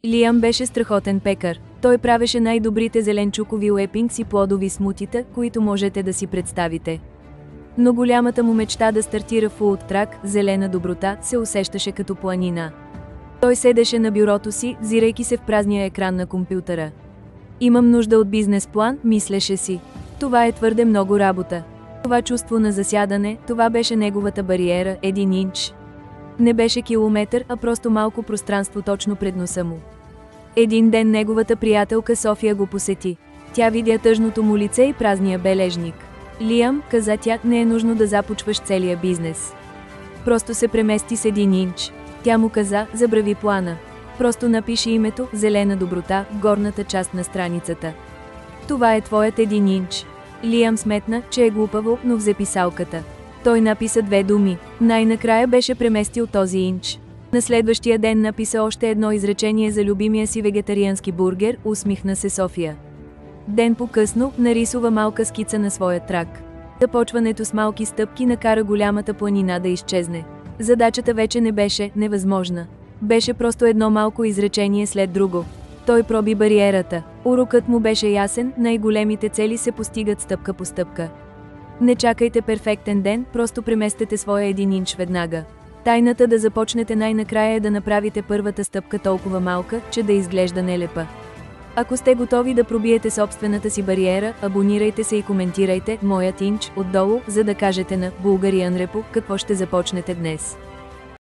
Лиам беше страхотен пекар. Той правеше най-добрите зеленчукови уепингс и плодови смутита, които можете да си представите. Но голямата му мечта да стартира фулд трак, зелена доброта, се усещаше като планина. Той седеше на бюрото си, взирайки се в празния екран на компютъра. Имам нужда от бизнес план, мислеше си. Това е твърде много работа. Това чувство на засядане, това беше неговата бариера, 1 инч. Не беше километър, а просто малко пространство точно пред носа му. Един ден неговата приятелка София го посети. Тя видя тъжното му лице и празния бележник. Лиам, каза тя, не е нужно да започваш целия бизнес. Просто се премести с 1 инч. Тя му каза, забрави плана. Просто напиши името, зелена доброта, в горната част на страницата. Това е твоят 1 инч. Лиам сметна, че е глупаво, но взе писалката. Той написа 2 думи. Най-накрая беше преместил този инч. На следващия ден написа още едно изречение за любимия си вегетариански бургер, усмихна се София. Ден по-късно нарисува малка скица на своя трак. Започването с малки стъпки накара голямата планина да изчезне. Задачата вече не беше невъзможна. Беше просто едно малко изречение след друго. Той проби бариерата. Урокът му беше ясен, най-големите цели се постигат стъпка по стъпка. Не чакайте перфектен ден, просто преместете своя 1 инч веднага. Тайната да започнете най-накрая е да направите първата стъпка толкова малка, че да изглежда нелепа. Ако сте готови да пробиете собствената си бариера, абонирайте се и коментирайте «Моят инч» отдолу, за да кажете на Bulgarian Repo какво ще започнете днес.